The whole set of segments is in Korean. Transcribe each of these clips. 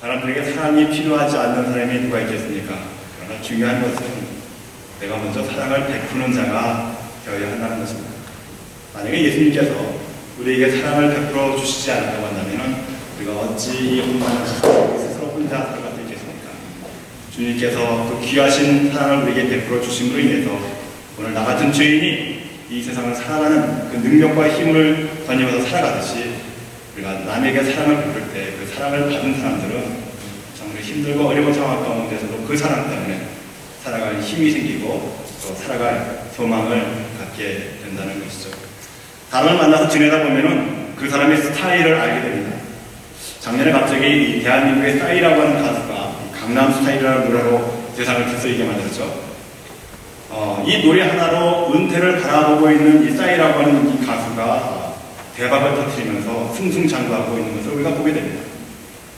사람들에게 사랑이 필요하지 않는 사람이 누가 있겠습니까? 그러나 중요한 것은 내가 먼저 사랑을 베푸는 자가 되어야 한다는 것입니다. 만약에 예수님께서 우리에게 사랑을 베풀어 주시지 않았다고 한다면 우리가 어찌 이 험난한 세상에 스스로 혼자 살아갈 수 있겠습니까? 주님께서 그 귀하신 사랑을 우리에게 베풀어 주심으로 인해서 오늘 나 같은 죄인이 이 세상을 살아가는 그 능력과 힘을 거니면서 살아가듯이 우리가 남에게 사랑을 베풀 때 그 사랑을 받은 사람들은 정말 힘들고 어려운 상황 가운데서도 그 사랑 때문에 살아갈 힘이 생기고 또 살아갈 소망을 갖게 된다는 것이죠. 사람을 만나서 지내다 보면은 그 사람의 스타일을 알게 됩니다. 작년에 갑자기 이 대한민국의 싸이라고 하는 가수가 강남 스타일이라는 노래로 세상을 들썩이게 만들었죠. 이 노래 하나로 은퇴를 바라보고 있는 이 싸이라고 하는 이 가수가 대박을 터뜨리면서 승승장구하고 있는 것을 우리가 보게 됩니다.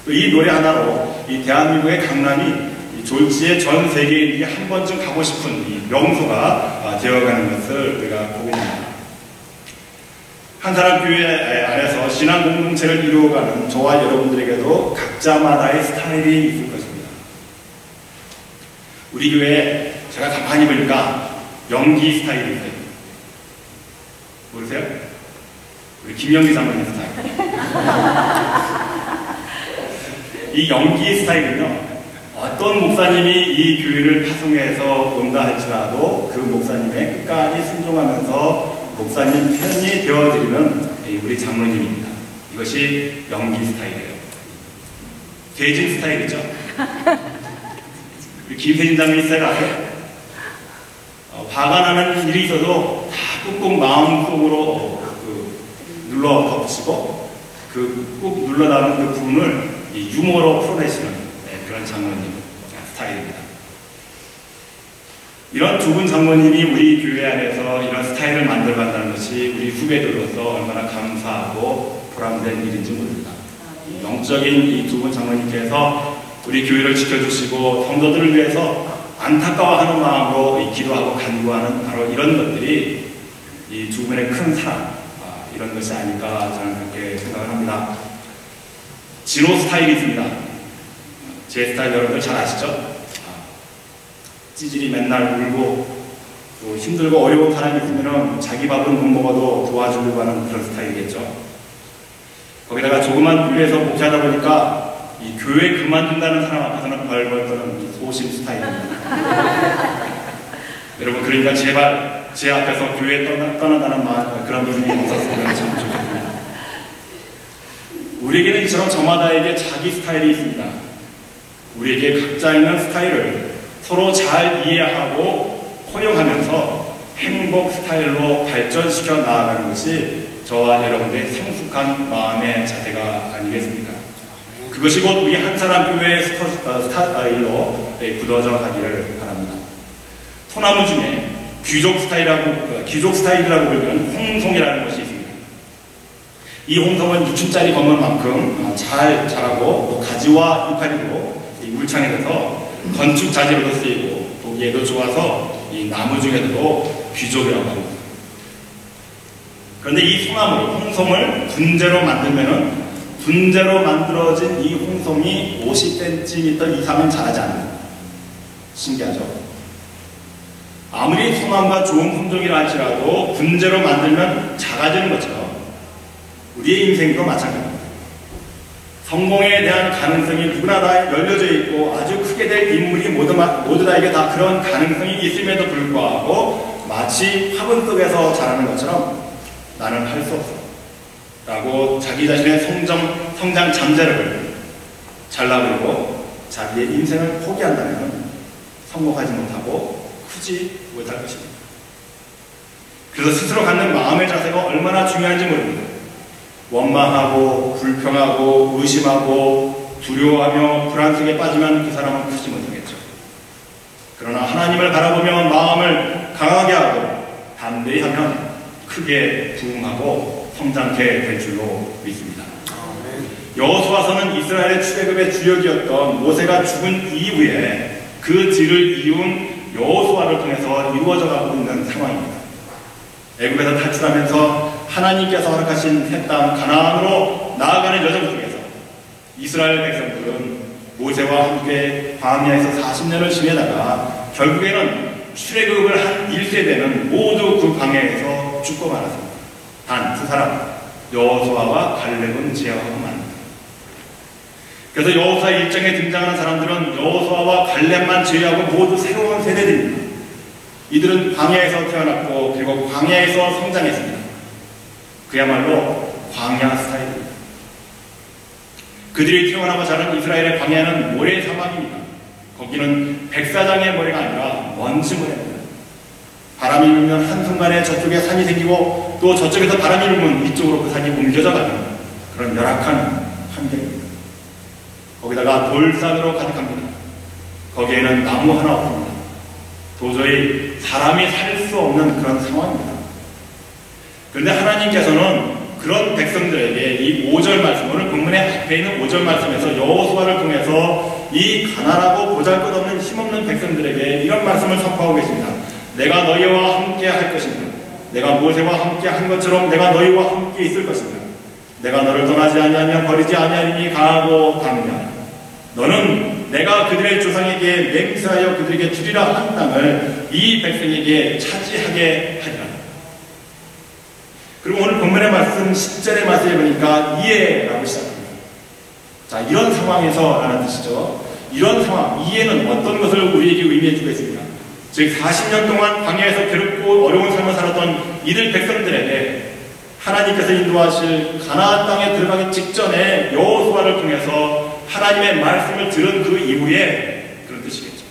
또 이 노래 하나로 이 대한민국의 강남이 이 졸지에 전 세계인들이 한 번쯤 가고 싶은 이 명소가 되어가는 것을 우리가 보게 됩니다. 한 사람 교회 안에서 신앙 공동체를 이루어가는 저와 여러분들에게도 각자마다의 스타일이 있을 것입니다. 우리 교회에 제가 가만히 보니까 연기 스타일이 있어요. 모르세요? 우리 김영기 사모님 스타일. 이 연기 스타일은요, 어떤 목사님이 이 교회를 파송해서 온다 할지라도 그 목사님의 끝까지 순종하면서 목사님 편이 되어드리는 우리 장로님입니다. 이것이 연기 스타일이에요. 대진 스타일이죠. 우리 김세진 장로님 스타일 아세요? 화가 나는 일이 있어도 다 꾹꾹 마음속으로 눌러 덮치고 꾹 눌러 담은 그 부분을 유머로 풀어내시는 그런 장로님 스타일입니다. 이런 두 분 장로님이 우리 교회 안에서 이런 스타일을 만들어간다는 것이 우리 후배들로서 얼마나 감사하고 보람된 일인지 모릅니다. 영적인 이 두 분 장로님께서 우리 교회를 지켜주시고 성도들을 위해서 안타까워하는 마음으로 기도하고 간구하는 바로 이런 것들이 이 두 분의 큰 사랑, 이런 것이 아닐까 저는 그렇게 생각을 합니다. 진호 스타일이 있습니다. 제 스타일 여러분들 잘 아시죠? 찌질이 맨날 울고 또 힘들고 어려운 사람이 있으면 자기 밥은 못 먹어도 도와주려고 하는 그런 스타일이겠죠. 거기다가 조그만 교회에서 목회하다 보니까 이 교회 그만둔다는 사람 앞에서는 벌벌 떠는 소심 스타일입니다. 여러분 그러니까 제발 제 앞에서 교회 떠난다는 그런 분이 없었으면 참 좋겠습니다. 우리에게는 이처럼 저마다에게 자기 스타일이 있습니다. 우리에게 각자 있는 스타일을 서로 잘 이해하고 허용하면서 행복 스타일로 발전시켜 나아가는 것이 저와 여러분들의 성숙한 마음의 자세가 아니겠습니까? 그것이 곧 우리 한 사람 교회의 스타일로 굳어져 가기를 바랍니다. 소나무 중에 귀족 스타일이라고 불리는 홍송이라는 것이 있습니다. 이 홍송은 6층짜리 건물만큼 잘 자라고 가지와 이파리로 울창해져서 건축 자재로도 쓰이고 보기에도 좋아서 이 나무 중에서도 귀족이라고 합니다. 그런데 이 소나무, 홍송을 분재로 만들면은 분재로 만들어진 이 홍송이 50cm 이상은 자라지 않는다. 신기하죠? 아무리 소나무가 좋은 품종이라 할지라도 분재로 만들면 작아지는 것처럼 우리의 인생도 마찬가지입니다. 성공에 대한 가능성이 누구나 다 열려져 있고 아주 크게 될 인물이 모두다에게 다 그런 가능성이 있음에도 불구하고 마치 화분 속에서 자라는 것처럼 나는 할 수 없어 라고 자기 자신의 성장 잠재력을 잘라버리고 자기의 인생을 포기한다면 성공하지 못하고 크지 못할 것입니다. 그래서 스스로 갖는 마음의 자세가 얼마나 중요한지 모릅니다. 원망하고 불평하고 의심하고 두려워하며 불안 속에 빠지면 그 사람은 크지 못하겠죠. 그러나 하나님을 바라보며 마음을 강하게 하고 담대히 하면 크게 부흥하고 성장케 될 줄로 믿습니다. 여호수아서는 이스라엘의 출애굽의 주역이었던 모세가 죽은 이후에 그 뒤를 이은 여호수아를 통해서 이루어져 가고 있는 상황입니다. 애굽에서 탈출하면서 하나님께서 허락하신 새 땅 가나안으로 나아가는 여정 속에서 이스라엘 백성들은 모세와 함께 광야에서 40년을 지내다가 결국에는 출애굽을 한 1세대는 모두 그 광야에서 죽고 말았습니다. 단 두 사람, 여호수아와 갈렙은 제어하고 맙니다. 그래서 여호수아 1장에 등장하는 사람들은 여호수아와 갈렙만 제외하고 모두 새로운 세대들입니다. 이들은 광야에서 태어났고 그리고 광야에서 성장했습니다. 그야말로 광야 스타일입니다. 그들이 태어나고 자란 이스라엘의 광야는 모래 사막입니다. 거기는 백사장의 모래가 아니라 먼지 모래입니다. 바람이 불면 한순간에 저쪽에 산이 생기고 또 저쪽에서 바람이 불면 이쪽으로 그 산이 옮겨져 가는 그런 열악한 환경입니다. 거기다가 돌산으로 가득합니다. 거기에는 나무 하나 없습니다. 도저히 사람이 살 수 없는 그런 상황입니다. 그런데 하나님께서는 그런 백성들에게 이 5절 말씀, 오늘 본문에 앞에 있는 5절 말씀에서 여호수아를 통해서 이 가난하고 보잘것없는 힘없는 백성들에게 이런 말씀을 선포하고 계십니다. 내가 너희와 함께 할 것입니다. 내가 모세와 함께 한 것처럼 내가 너희와 함께 있을 것입니다. 내가 너를 떠나지 아니하며 버리지 아니하리니 강하고 강하냐. 너는 내가 그들의 조상에게 맹세하여 그들에게 주리라 한 땅을 이 백성에게 차지하게 하리라. 그리고 오늘 본문의 말씀 10절의 말씀에 보니까 이해라고 시작합니다. 자, 이런 상황에서 라는 뜻이죠. 이런 상황, 이해는 어떤 것을 우리에게 의미해주고 있습니다. 즉 40년 동안 광야에서 괴롭고 어려운 삶을 살았던 이들 백성들에게 하나님께서 인도하실 가나안 땅에 들어가기 직전에 여호수아를 통해서 하나님의 말씀을 들은 그 이후에 그런 뜻이겠죠.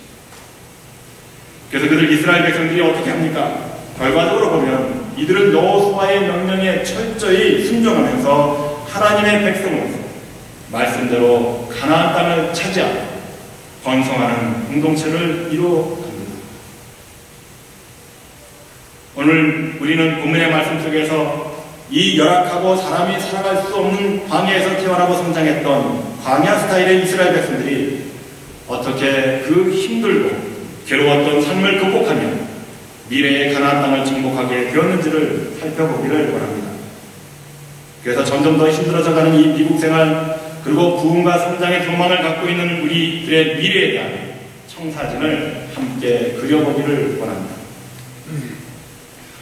그래서 그들 이스라엘 백성들이 어떻게 합니까? 결과적으로 보면 이들은 여호수아의 명령에 철저히 순종하면서 하나님의 백성으로서 말씀대로 가나안 땅을 차지하고 번성하는 공동체를 이루어갑니다. 오늘 우리는 본문의 말씀 속에서 이 열악하고 사람이 살아갈 수 없는 광야에서 태어나고 성장했던 광야 스타일의 이스라엘 백성들이 어떻게 그 힘들고 괴로웠던 삶을 극복하며 미래의 가나안 땅을 정복하게 되었는지를 살펴보기를 원합니다. 그래서 점점 더 힘들어져가는 이 미국 생활 그리고 부흥과 성장의 소망을 갖고 있는 우리들의 미래에 대한 청사진을 함께 그려보기를 원합니다.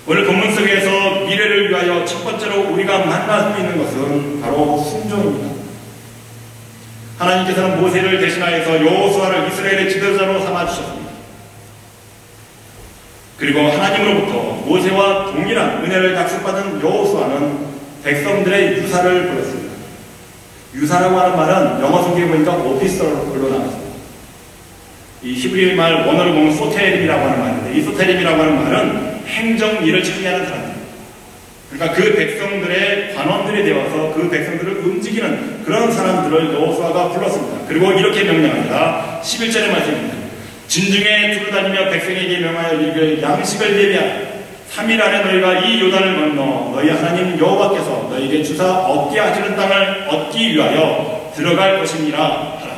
오늘 본문 속에서 미래를 위하여 첫 번째로 우리가 만날 수 있는 것은 바로 순종입니다. 하나님께서는 모세를 대신하여서 여호수아를 이스라엘의 지도자로 삼아주셨습니다. 그리고 하나님으로부터 모세와 동일한 은혜를 약속받은 여호수아는 백성들의 유사를 보였습니다. 유사라고 하는 말은 영어 성경에 보니까 오피스터로 나왔습니다. 이 히브리 말 원어를 보면 소테림이라고 하는 말인데 이 소테림이라고 하는 말은 행정 일을 처리하는 사람들. 그러니까 그 백성들의 관원들이 되어서 그 백성들을 움직이는 그런 사람들을 여호수아가 불렀습니다. 그리고 이렇게 명령합니다. 11절의 말씀입니다. 진중에 두루 다니며 백성에게 명하여 이르기를 양식을 예비하라. 3일 안에 너희가 이 요단을 건너 너희 하나님 여호와께서 너희에게 주사 얻게 하시는 땅을 얻기 위하여 들어갈 것이니라 하라.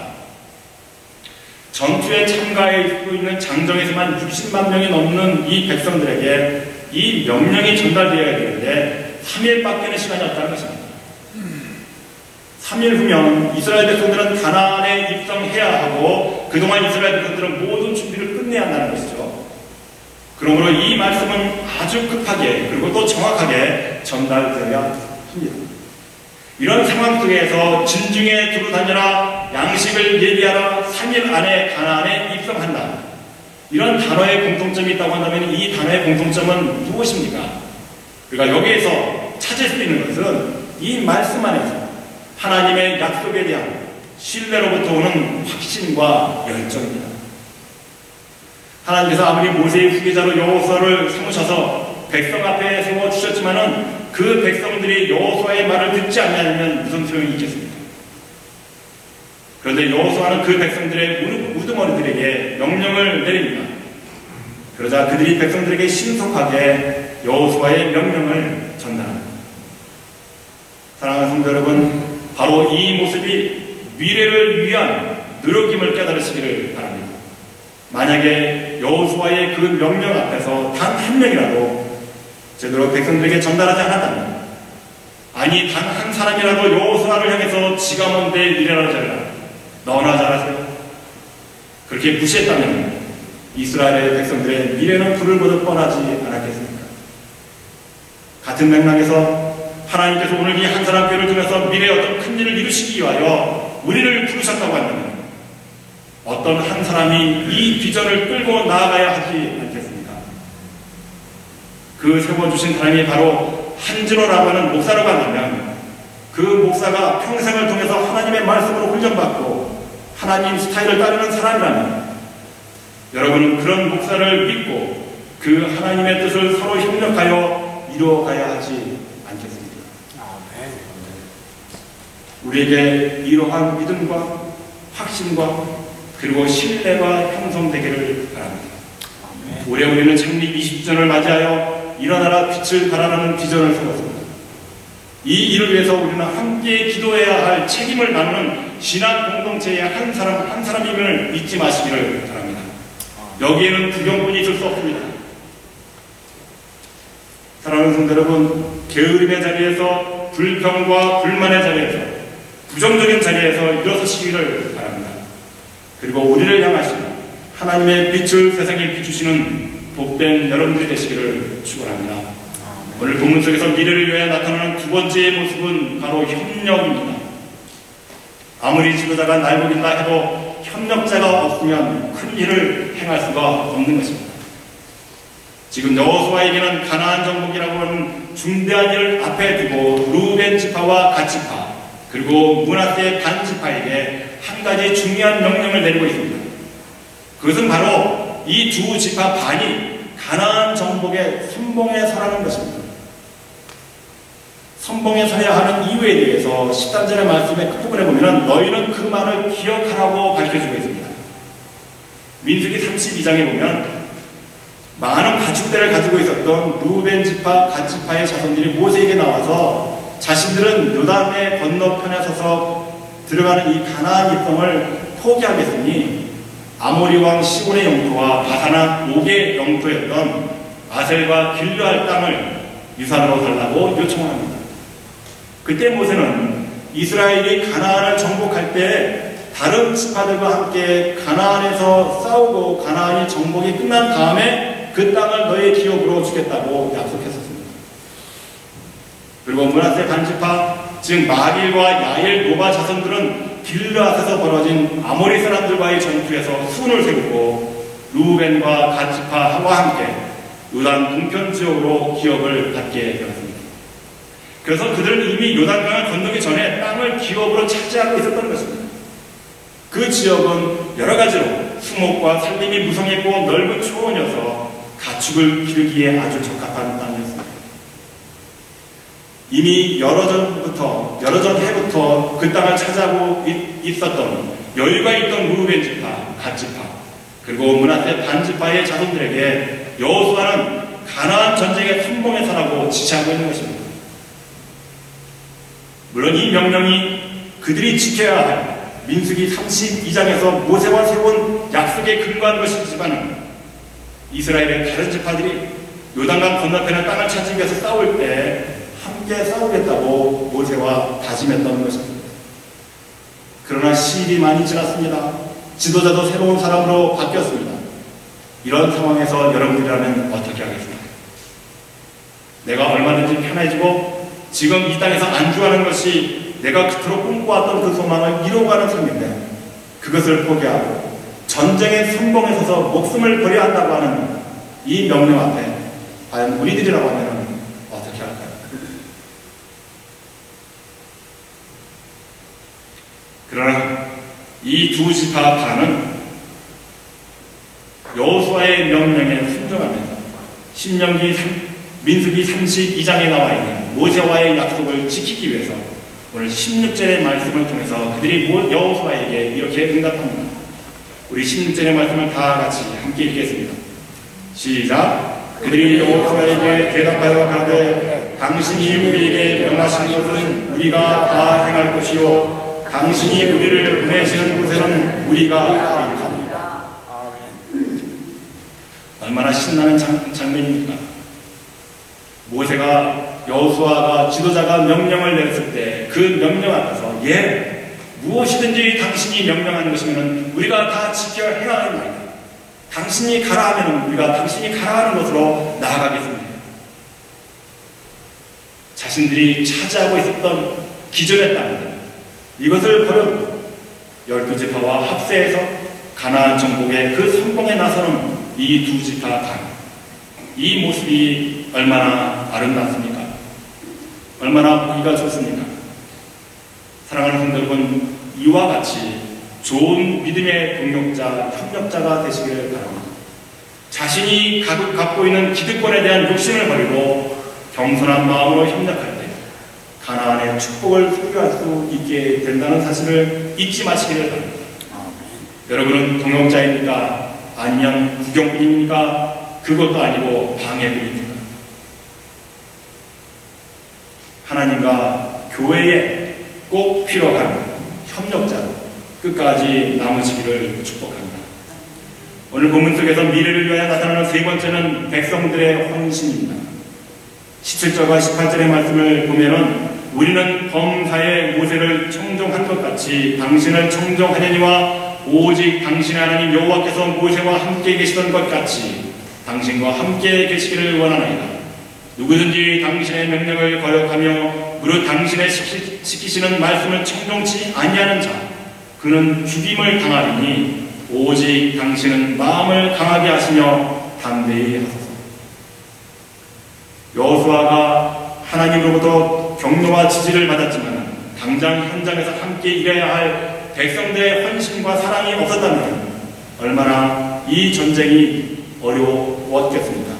전투에 참가하고 있는 장정에서만 60만 명이 넘는 이 백성들에게 이 명령이 전달되어야 되는데 3일밖에는 시간이 없다는 것입니다. 3일 후면 이스라엘 백성들은 가나안에 입성해야 하고 그동안 이스라엘 백성들은 모든 준비를 끝내야 한다는 것이죠. 그러므로 이 말씀은 아주 급하게 그리고 또 정확하게 전달되어야 합니다. 이런 상황 속에서 진중에 두루 다녀라, 양식을 예비하라, 3일 안에 가나안에 입성한다. 이런 단어의 공통점이 있다고 한다면 이 단어의 공통점은 무엇입니까? 그러니까 여기에서 찾을 수 있는 것은 이 말씀 안에서 하나님의 약속에 대한 신뢰로부터 오는 확신과 열정입니다. 하나님께서 아무리 모세의 후계자로 여호수아를 삼으셔서 백성 앞에 세워주셨지만은 그 백성들이 여호수아의 말을 듣지 않으면 무슨 소용이 있겠습니까? 그런데 여호수아는 그 백성들의 우두머리들에게 명령을 내립니다. 그러자 그들이 백성들에게 신속하게 여호수아의 명령을 전달합니다. 사랑하는 성도 여러분, 바로 이 모습이 미래를 위한 노력임을 깨달으시기를 바랍니다. 만약에 여호수아의 그 명령 앞에서 단 한 명이라도 제대로 백성들에게 전달하지 않았다면, 아니 단 한 사람이라도 여호수아를 향해서 지가 뭔데 이래라 저래라, 너나 잘하세요, 그렇게 무시했다면 이스라엘의 백성들의 미래는 불을 보듯 뻔하지 않았겠습니까? 같은 맥락에서 하나님께서 오늘 이 한 사람 교회를 통해서 미래에 어떤 큰 일을 이루시기 위하여 우리를 부르셨다고 한다면 어떤 한 사람이 이 비전을 끌고 나아가야 하지 않겠습니까? 그 세워주신 하나님이 바로 한진호라고 하는 목사라고 한다면 그 목사가 평생을 통해서 하나님의 말씀으로 훈련받고 하나님 스타일을 따르는 사람이라면 여러분은 그런 목사를 믿고 그 하나님의 뜻을 서로 협력하여 이루어가야 하지 않겠습니까? 우리에게 이러한 믿음과 확신과 그리고 신뢰가 형성되기를 바랍니다. 올해 우리는 창립 20주년을 맞이하여 일어나라 빛을 발하라는 비전을 세웠습니다. 이 일을 위해서 우리는 함께 기도해야 할 책임을 나누는 신앙 공동체의 한 사람임을 잊지 마시기를 바랍니다. 여기에는 구경꾼이 있을 수 없습니다. 사랑하는 성도 여러분, 게으름의 자리에서, 불평과 불만의 자리에서, 부정적인 자리에서 일어서시기를 바랍니다. 그리고 우리를 향하신 하나님의 빛을 세상에 비추시는 복된 여러분들이 되시기를 축원합니다. 오늘 본문 속에서 미래를 위해 나타나는 두 번째의 모습은 바로 협력입니다. 아무리 지도자가 날먹인다 해도 협력자가 없으면 큰 일을 행할 수가 없는 것입니다. 지금 여호수아에게는 가나안 정복이라고 하는 중대한 일을 앞에 두고 루벤 지파와 갓 지파 그리고 므낫세 반 지파에게 한 가지 중요한 명령을 내리고 있습니다. 그것은 바로 이 두 지파 반이 가나안 정복의 선봉에 서라는 것입니다. 선봉에 서야 하는 이유에 대해서 13절의 말씀의 끝부분에 보면 너희는 그 말을 기억하라고 밝혀주고 있습니다. 민수기 32장에 보면 많은 가축대를 가지고 있었던 루벤 지파, 갓 지파의 자손들이 모세에게 나와서 자신들은 요단의 건너편에 서서 들어가는 이 가나안 입성을 포기하겠으니 아모리 왕 시온의 영토와 바사나 옥의 영토였던 아셀과 길르알 땅을 유산으로 달라고 요청합니다. 그때 모세는 이스라엘이 가나안을 정복할 때 다른 지파들과 함께 가나안에서 싸우고 가나안이 정복이 끝난 다음에 그 땅을 너의 기업으로 주겠다고 약속했었습니다. 그리고 므낫세 반지파, 즉 마길과 야일, 노바 자손들은 길르앗에서 벌어진 아모리 사람들과의 전투에서 수군을 세우고 루벤과 갓 지파와 함께 요단 동편 지역으로 기업을 받게 되었습니다. 그래서 그들은 이미 요단강을 건너기 전에 땅을 기업으로 차지하고 있었던 것입니다. 그 지역은 여러 가지로 수목과 산림이 무성했고 넓은 초원이어서 가축을 기르기에 아주 적합한 땅이었습니다. 이미 여러 전 해부터 그 땅을 차지하고 있었던 여유가 있던 루벤 지파, 갓 지파, 그리고 므낫세 반 지파의 자손들에게 여호수아는 가나안 전쟁의 선봉에 서라고 지시하고 있는 것입니다. 물론 이 명령이 그들이 지켜야 할 민수기 32장에서 모세와 세운 약속에 근거한 것이지만 이스라엘의 다른 지파들이 요단강 건너편의 땅을 차지하기 위해서 싸울 때 함께 싸우겠다고 모세와 다짐했던 것입니다. 그러나 시일이 많이 지났습니다. 지도자도 새로운 사람으로 바뀌었습니다. 이런 상황에서 여러분들이라면 어떻게 하겠습니까? 내가 얼마든지 편해지고 지금 이 땅에서 안주하는 것이 내가 그토록 꿈꿔왔던 그 소망을 이루어가는 삶인데 그것을 포기하고 전쟁의 선봉에 서서 목숨을 버려야 한다고 하는 이 명령 앞에 과연 우리들이라고 하면 어떻게 할까요? 그러나 이 두 지파 반은 여호수아의 명령에 순종합니다. 민수기 32장에 나와 있는 모세와의 약속을 지키기 위해서 오늘 16절의 말씀을 통해서 그들이 여호수아에게 이렇게 응답합니다. 우리 16절의 말씀을 다 같이 함께 읽겠습니다. 시작! 그들이 여호수아에게 대답하여 가되 당신이 우리에게 명하신 것은 우리가 다 행할 것이요 당신이 우리를 보내시는 곳에는 우리가 가리합니다. 얼마나 신나는 장면입니까? 모세가 여호수아가 지도자가 명령을 내렸을 때 그 명령 앞에서 무엇이든지 당신이 명령하는 것이면 우리가 다 지켜야 하나이다. 당신이 가라 하면 우리가 당신이 가라 하는 것으로 나아가겠습니다. 자신들이 차지하고 있었던 기존의 땅, 이것을 버려두고 12지파와 합세해서 가나안 정복의 그 성공에 나서는 이 두 지파 당, 이 모습이 얼마나 아름답습니까? 얼마나 보기가 좋습니까? 사랑하는 성도 여러분, 이와 같이 좋은 믿음의 동력자, 협력자가 되시기를 바랍니다. 자신이 갖고 있는 기득권에 대한 욕심을 버리고 겸손한 마음으로 협력할 때 가나안의 축복을 소유할 수 있게 된다는 사실을 잊지 마시기를 바랍니다. 여러분은 동역자입니까? 아니면 구경꾼입니까? 그것도 아니고 방해꾼입니까? 하나님과 교회에 꼭 필요한 협력자로 끝까지 남으시기를 축복합니다. 오늘 본문 속에서 미래를 위하여 나타나는 세 번째는 백성들의 헌신입니다. 17절과 18절의 말씀을 보면은 우리는 범사에 모세를 청종한 것 같이 당신을 청종하려니와 오직 당신의 하나님 여호와께서 모세와 함께 계시던 것 같이 당신과 함께 계시기를 원하나이다. 누구든지 당신의 명령을 거역하며 무릇 당신의 시키시는 말씀을 청종치 아니하는 자 그는 죽임을 당하리니 오직 당신은 마음을 강하게 하시며 담대히 하소서. 여호수아가 하나님으로부터 격려와 지지를 받았지만 당장 현장에서 함께 일해야 할 백성들의 헌신과 사랑이 없었다면 얼마나 이 전쟁이 어려웠겠습니까?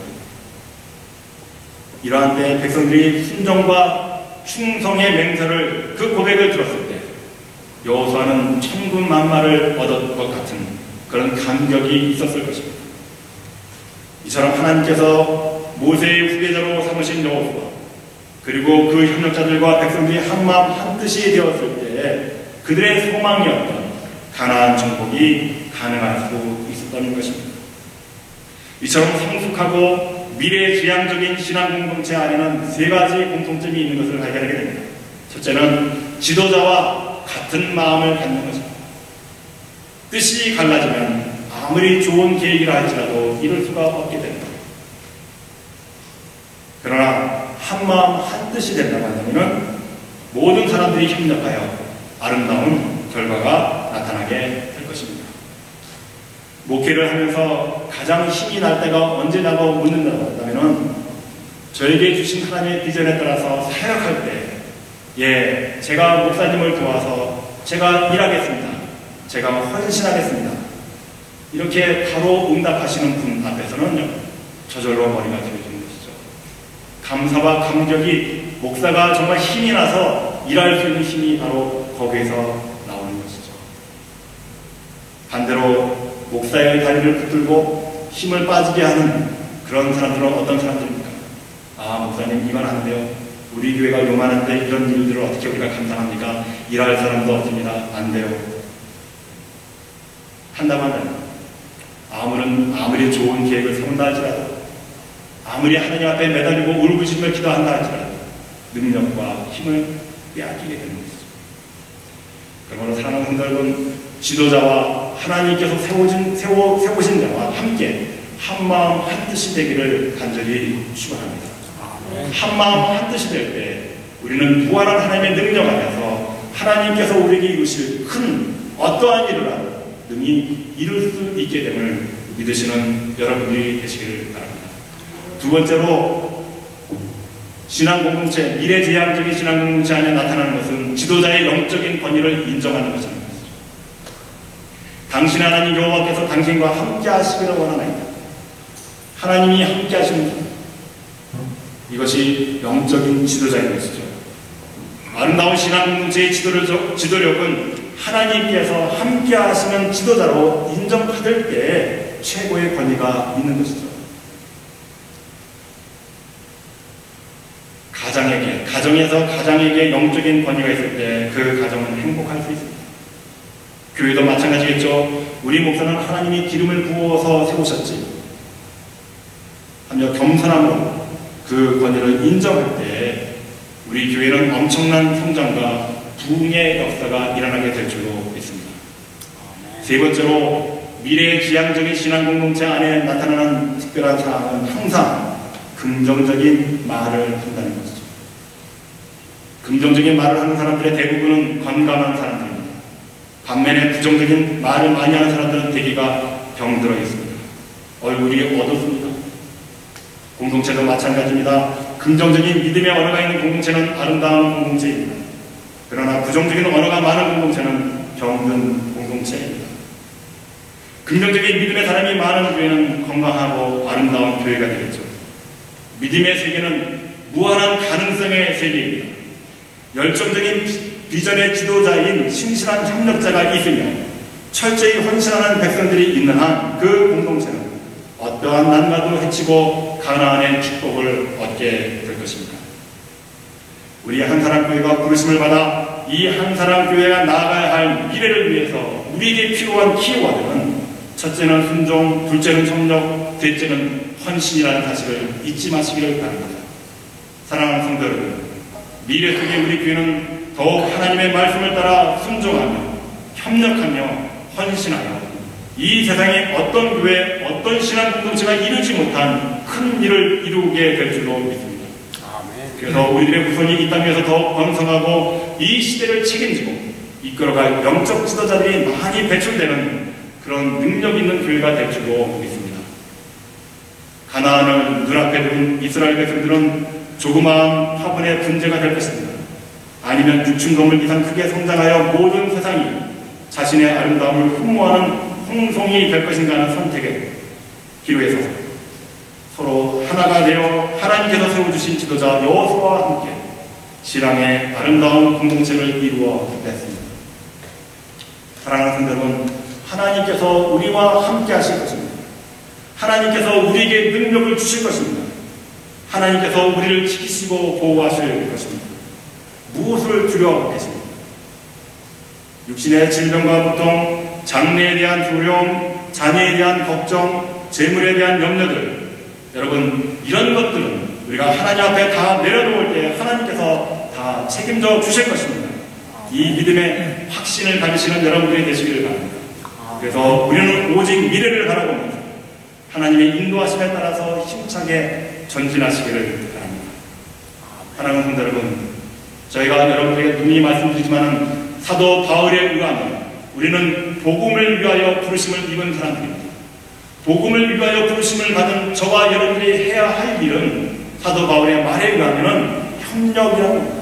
이러한 때 백성들이 순종과 충성의 맹세를 그 고백을 들었을 때 여호수아는 천군만마를 얻을 것 같은 그런 감격이 있었을 것입니다. 이처럼 하나님께서 모세의 후계자로 삼으신 여호수아 그리고 그 협력자들과 백성들이 한마음 한뜻이 되었을 때 그들의 소망이었던 가나안 정복이 가능할 수 있었다는 것입니다. 이처럼 성숙하고 미래지향적인 신앙 공동체 안에는 세 가지 공통점이 있는 것을 발견하게 됩니다. 첫째는 지도자와 같은 마음을 갖는 것입니다. 뜻이 갈라지면 아무리 좋은 계획이라 할지라도 이룰 수가 없게 됩니다. 그러나 한마음 한뜻이 된다고 한다면 모든 사람들이 협력하여 아름다운 결과가 나타나게 될 것입니다. 목회를 하면서 가장 힘이 날 때가 언제라고 묻는다고 한다면 저에게 주신 하나님의 비전에 따라서 사역할 때 제가 목사님을 도와서 제가 일하겠습니다. 제가 헌신하겠습니다. 이렇게 바로 응답하시는 분 앞에서는요 저절로 머리가 들어지는 것이죠. 감사와 감격이 목사가 정말 힘이 나서 일할 수 있는 힘이 바로 거기에서 나오는 것이죠. 반대로 목사의 다리를 붙들고 힘을 빠지게 하는 그런 사람들은 어떤 사람들입니까? 목사님 이건 안 돼요. 우리 교회가 요만한데 이런 일들을 어떻게 우리가 감당합니까? 일할 사람도 없습니다. 안 돼요. 한다고 한다면 아무리 좋은 계획을 세운다 할지라도 아무리 하나님 앞에 매달리고 울부짖으며 기도한다 할지라도 능력과 힘을 빼앗기게 되는 것이죠. 그러므로 사랑하는 성도 여러분, 지도자와 하나님께서 세우신 자와 함께 한마음 한뜻이 되기를 간절히 축원합니다. 한마음 한뜻이 될 때 우리는 무한한 하나님의 능력 안에서 하나님께서 우리에게 이루실 큰 어떠한 일을 하고 능히 이룰 수 있게 됨을 믿으시는 여러분들이 되시기를 바랍니다. 두 번째로 신앙공동체, 미래지향적인 신앙공동체 안에 나타나는 것은 지도자의 영적인 권위를 인정하는 것입니다. 당신 하나님 여호와께서 당신과 함께 하시기를 원하나이다. 하나님이 함께 하시는 것, 이것이 영적인 지도자인 것이죠. 아름다운 신앙공동체의 지도력은 하나님께서 함께 하시는 지도자로 인정받을 때 최고의 권위가 있는 것이죠. 가정에서 가장에게 영적인 권위가 있을 때 그 가정은 행복할 수 있습니다. 교회도 마찬가지겠죠. 우리 목사는 하나님이 기름을 부어서 세우셨지 하며 겸손함으로 그 권위를 인정할 때 우리 교회는 엄청난 성장과 부흥의 역사가 일어나게 될 줄로 믿습니다. 세 번째로 미래의 지향적인 신앙 공동체 안에 나타나는 특별한 사항은 항상 긍정적인 말을 한다는 것이죠. 긍정적인 말을 하는 사람들의 대부분은 건강한 사람들입니다. 반면에 부정적인 말을 많이 하는 사람들은 대개가 병들어 있습니다. 얼굴이 어둡습니다. 공동체도 마찬가지입니다. 긍정적인 믿음의 언어가 있는 공동체는 아름다운 공동체입니다. 그러나 부정적인 언어가 많은 공동체는 병든 공동체입니다. 긍정적인 믿음의 사람이 많은 교회는 건강하고 아름다운 교회가 되겠죠. 믿음의 세계는 무한한 가능성의 세계입니다. 열정적인 비전의 지도자인 신실한 협력자가 있으며 철저히 헌신하는 백성들이 있는 한 그 공동체는 어떠한 난관도 헤치고 가나안의 축복을 얻게 될 것입니다. 우리 한사랑교회가 부르심을 받아 이 한사랑교회가 나아가야 할 미래를 위해서 우리에게 필요한 키워드는 첫째는 순종, 둘째는 협력, 셋째는 헌신이라는 사실을 잊지 마시기를 바랍니다. 사랑하는 성도 여러분, 미래 속에 우리 교회는 더욱 하나님의 말씀을 따라 순종하며 협력하며 헌신하여 이 세상에 어떤 교회, 어떤 신앙 공동체가 이루지 못한 큰 일을 이루게 될 줄로 믿습니다. 그래서 우리들의 후손이 이 땅에서 더욱 번성하고 이 시대를 책임지고 이끌어갈 영적 지도자들이 많이 배출되는 그런 능력 있는 교회가 될 줄로 믿습니다. 가나안을 눈앞에 둔 이스라엘 백성들은 조그마한 화분의 분재가 될 것입니다. 아니면 6층 건물 이상 크게 성장하여 모든 세상이 자신의 아름다움을 흠모하는 홍송이 될 것인가 하는 선택의 기로에 서서 서로 하나가 되어 하나님께서 세워주신 지도자 여호수아와 함께 신앙의 아름다운 공동체를 이루어 냈습니다. 사랑하는 성도 여러분, 하나님께서 우리와 함께 하실 것입니다. 하나님께서 우리에게 능력을 주실 것입니다. 하나님께서 우리를 지키시고 보호하실 것입니다. 무엇을 두려워하고 계십니까? 육신의 질병과 고통, 장래에 대한 두려움, 자녀에 대한 걱정, 재물에 대한 염려들, 여러분, 이런 것들은 우리가 하나님 앞에 다 내려놓을 때 하나님께서 다 책임져 주실 것입니다. 이 믿음의 확신을 가지시는 여러분들이 되시기를 바랍니다. 그래서 우리는 오직 미래를 바라보면서 하나님의 인도하심에 따라서 힘차게 전진하시기를 바랍니다. 사랑하는 성도 여러분, 저희가 여러분들에게 누누이 말씀드리지만 사도 바울에 의하면 우리는 복음을 위하여 부르심을 입은 사람들입니다. 복음을 위하여 부르심을 받은 저와 여러분들이 해야 할 일은 사도 바울의 말에 의하면 협력이라고 합니다.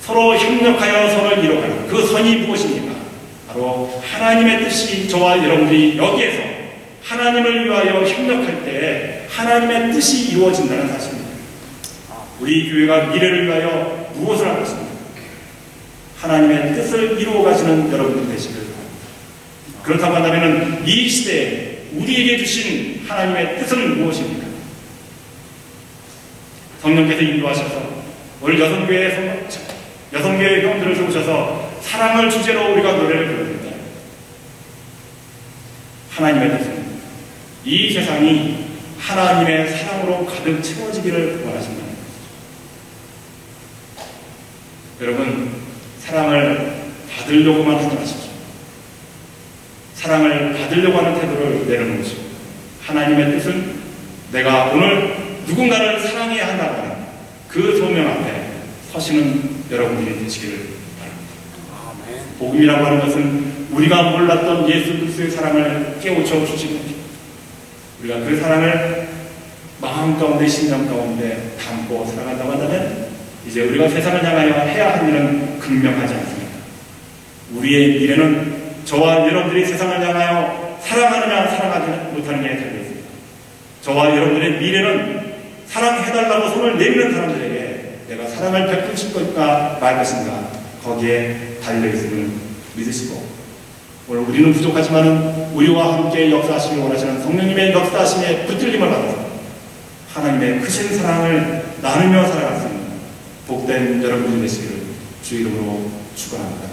서로 협력하여 선을 이뤄가는 그 선이 무엇입니까? 바로 하나님의 뜻이 저와 여러분들이 여기에서 하나님을 위하여 협력할 때 하나님의 뜻이 이루어진다는 사실입니다. 우리 교회가 미래를 위하여 무엇을 할 것입니까? 하나님의 뜻을 이루어 가시는 여러분들 되시길 바랍니다. 그렇다고 한다면 이 시대에 우리에게 주신 하나님의 뜻은 무엇입니까? 성령께서 인도하셔서 오늘 여성교회 형들을 세우셔서 사랑을 주제로 우리가 노래를 부릅니다. 하나님의 뜻은 이 세상이 하나님의 사랑으로 가득 채워지기를 원하신다는 것이죠. 여러분, 사랑을 받으려고만 하지 마십시오. 사랑을 받으려고 하는 태도를 내려놓으시고 하나님의 뜻은 내가 오늘 누군가를 사랑해야 한다는 그 소명 앞에 서시는 여러분들이 되시기를 바랍니다. 복음이라고 하는 것은 우리가 몰랐던 예수 그리스도의 사랑을 깨우쳐 주신 것입니다. 우리가 그 사랑을 마음 가운데 심령 가운데 담고 살아간다고 한다면 이제 우리가 세상을 향하여 해야 할 일은 극명하지 않습니다. 우리의 미래는 저와 여러분들이 세상을 향하여 사랑하느냐 사랑하지 못하느냐에 달려있습니다. 저와 여러분들의 미래는 사랑해달라고 손을 내미는 사람들에게 내가 사랑을 베풀 것인가 말 것인가 거기에 달려있음을 믿으시고 오늘 우리는 부족하지만 우리와 함께 역사하시길 원하시는 성령님의 역사하심에 붙들림을 받아서 하나님의 크신 사랑을 나누며 살아갈 수 있는 복된 여러분이 되시기를 주 이름으로 축원합니다.